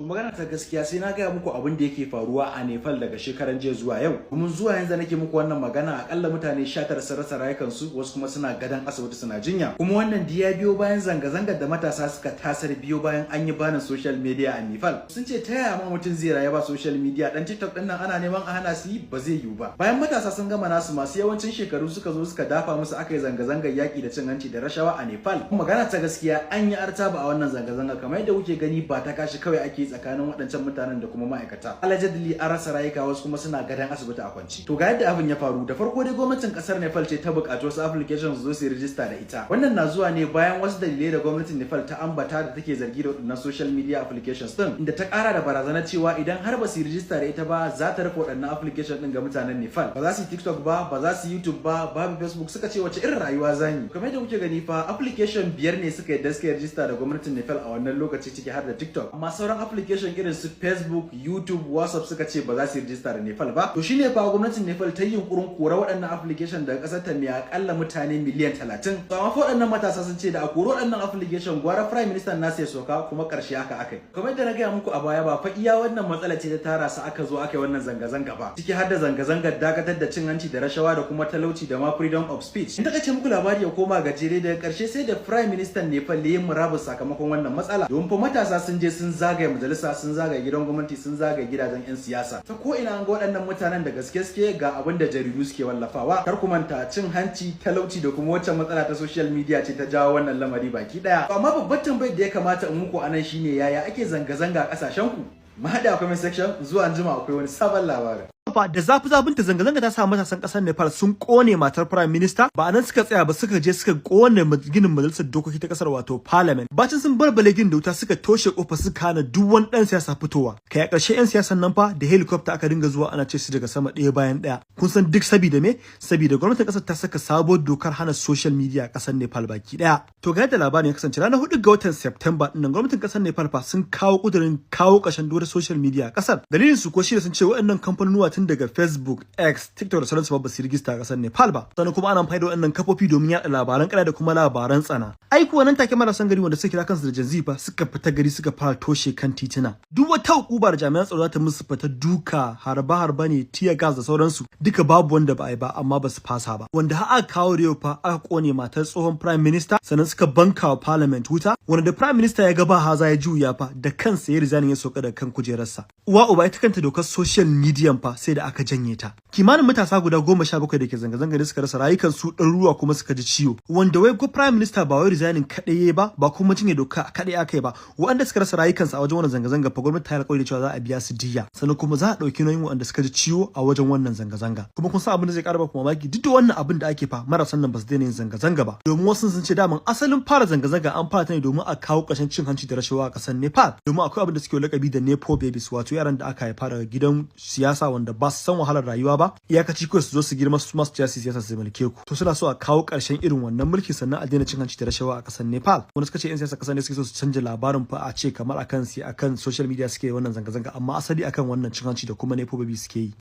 Magana ta gaskiya sai na gaya muku abin da yake faruwa a Nepal daga shekaran jiya zuwa yau. Kuma zuwa yanzu nake muku wannan magana akalla mutane 19 sun rasa rayukansu, wasu kuma suna gadan asibiti suna jinya. Kuma wannan diya biyo bayan zanga-zangar da matasa suka tasar biyo bayan an yi banin social media a Nepal. Sun ce ta yaya ma mutum zai rayu ba social media, dan TikTok din nan ana neman a hana su yi ba zai yiwu ba. Bayan matasa sun gama nasu masu yawancin shekaru suka zo suka dafa musu aka yi zanga-zangar yaki da cin hanci da rashawa a Nepal. Magana ta gaskiya an yi artaba a wannan zanga-zangar kamar yadda kuke gani ba ta kashi kawai ake tsakanin waɗancan mutanen da kuma ma'aikata. Allegedly an rasa rayuka, wasu kuma suna gadan asibiti a kwanci. To ga yadda abin ya faru. Da farko dai gwamnatin kasar Nepal ce ta buƙaci wasu applications su zo su register da ita. Wannan na zuwa ne bayan wasu dalilai da gwamnatin Nepal ta ambata da take zargi da waɗannan social media applications din, inda ta ƙara da barazanar cewa idan har ba su register da ita ba za ta rufe waɗannan application din ga mutanen Nepal. Ba za su yi TikTok ba za su yi YouTube ba, babu Facebook. Suka ce wace irin rayuwa zani. Kamar yadda kuke gani fa application 5 ne suka yadda suka register da gwamnatin Nepal a wannan lokaci, ciki har da TikTok. Amma sauran application irin su Facebook, YouTube, WhatsApp suka ce ba za su register da Nepal ba. To shine fa gwamnatin Nepal ta yi yunkurin kora waɗannan application daga ƙasar ta mai akalla mutane miliyan 30. To amma fa waɗannan matasa sun ce da a koro waɗannan application gwara Prime Minister nasu ya soka, kuma ƙarshe haka akai. Kamar yadda na gaya muku a baya ba fa iya wannan matsala ce ta tara su aka zo aka yi wannan zanga-zanga ba. Ciki har da zanga-zangar dakatar da cin hanci da rashawa da kuma talauci da ma freedom of speech. In ta kace muku labari ya koma gajere daga ƙarshe sai da Prime Minister Nepal ya yi murabus sakamakon wannan matsala. Domin fa matasa sun je sun zagaye majalisa, sun zagaye gidan gwamnati, sun zagaye gidajen 'yan siyasa. Ta ko ina an ga waɗannan mutanen da gaske ga abin da jaridu suke wallafawa. Kar ku manta cin hanci, talauci da kuma wacce matsala ta social media ce ta jawo wannan lamari baki daya. Amma babbar tambayar da ya kamata in muku anan shine yaya ake zanga-zanga a kasashen ku? Mu haɗa a comment section, zuwa anjima akwai wani sabon labarin. Da zafi-zafinta zanga-zanga ta sa matasan kasar Nepal sun kone matar Prime Minister, ba nan suka tsaya ba suka je suka kone ginin majalisar dokoki ta kasar wato Parliament. Bacin sun barbale ginin da wuta suka toshe kofa suka hana duk wani dan siyasa fitowa. Kai a ƙarshe 'yan siyasan nan fa da helicopter aka dinga zuwa ana ce su daga sama ɗaya bayan ɗaya. Kun san duk sabida me? Sabida gwamnatin kasar ta saka sabuwar dokar hana social media a kasar Nepal baki ɗaya. To ga yadda labarin ya kasance ranar 4 ga watan September ɗin gwamnatin kasar Nepal fa sun kawo kudirin kawo ƙarshen dole social media a kasar. Dalilin su ko shi sun ce waɗannan kamfanonuwa tun daga Facebook, X, TikTok da sauransu ba su rigista a kasar Nepal ba. Sannan kuma ana amfani da waɗannan kafofi domin yaɗa labaran ƙarya da kuma labaran tsana. Ai kuwa nan take marasan gari wanda suka kira kansu da Gen Z fa suka fita gari suka fara toshe kan titina. Duk wata hukuma da jami'an tsaro za ta musu fita duka, harba ne, tear gas da sauransu. Duka babu wanda ba a yi ba amma ba su fasa ba. Wanda har aka kawo da yau fa aka kone matar tsohon Prime Minister, sannan suka banka wa Parliament wuta. Wanda da Prime Minister ya ga ba haza ya juya fa da kansa ya resign ya soka da kan kujerarsa. Uwa uba ita kanta dokar social media fa sai da aka janye ta. Kimanin matasa guda 17 da ke zanga-zanga da suka rasa rayukansu, ɗaruruwa kuma suka ji ciwo. Wanda wai ko Prime Minister ba wai resigning kaɗai ba kuma jinye doka kaɗai aka yi ba. Waɗanda suka rasa rayukansu a wajen wannan zanga-zanga fa gwamnati ta yi alƙawari da cewa za a biya su diya. Sannan kuma za a ɗauki nauyin waɗanda suka ji ciwo a wajen wannan zanga-zanga. Kuma kun san abin da zai ƙara ba ku mamaki, duk da wannan abin da ake fa marasan nan ba su daina yin zanga-zanga ba. Domin wasu sun ce daman asalin fara zanga-zanga an fara ta ne domin a kawo ƙarshen cin hanci da rashawa a ƙasar Nepal. Domin akwai abin da suke lakabi da Nepo babies, wato yaran da aka haifa daga gidan siyasa wanda ba su san wahalar rayuwa ba, iyakaci kawai su zo su girma su masu siyasa su mulke ku. To suna so a kawo ƙarshen irin wannan mulki sannan a daina cin hanci da rashawa a ƙasar Nepal. Wanda suka ce 'yan siyasa ƙasar ne suke so su canja labarin fa a ce kamar akan social media suke wannan zanga-zanga, amma asali akan wannan cin hanci da kuma Nepo baby suke yi.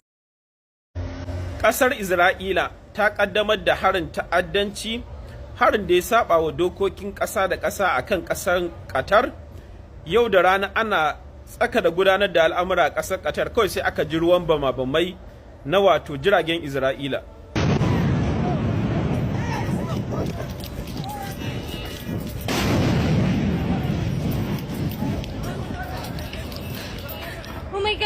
Ƙasar Isra'ila ta ƙaddamar da harin ta'addanci, harin da ya saba wa dokokin ƙasa da ƙasa akan ƙasar Qatar. Yau da rana ana tsaka da gudanar da al'amura a ƙasar Qatar, kawai sai aka ji ruwan bama-bamai na wato jiragen Isra'ila.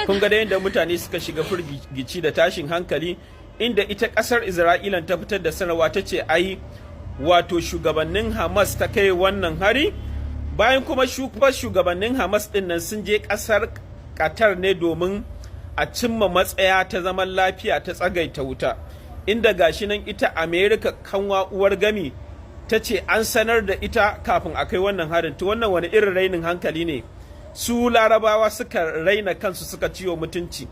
Kun ga da yadda mutane suka shiga firgici da tashin hankali, inda ita ƙasar Isra'ila ta fitar da sanarwa ta ce ai wato shugabannin Hamas ta kai wannan hari, bayan kuma shugabannin Hamas ɗin nan sun je ƙasar Qatar ne domin a cimma matsaya ta zaman lafiya ta tsagaita wuta, inda gashi nan ita Amerika kanwa uwar gami ta ce an sanar da ita kafin a kai wannan harin. To wannan wani irin rainin hankali ne? Su Larabawa suka raina kansu suka ciwo mutunci,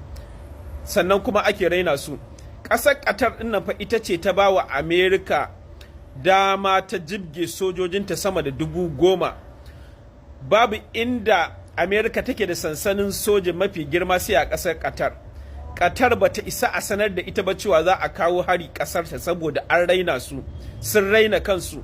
sannan kuma ake raina su. Ƙasar Qatar ɗin nan fa ita ce ta ba wa Amerika dama ta jibge sojojinta sama da 10,000. Babu inda Amerika take da sansanin soja mafi girma sai a ƙasar Qatar. Qatar ba ta isa a sanar da ita ba cewa za a kawo hari ƙasarta saboda an raina su, sun raina kansu.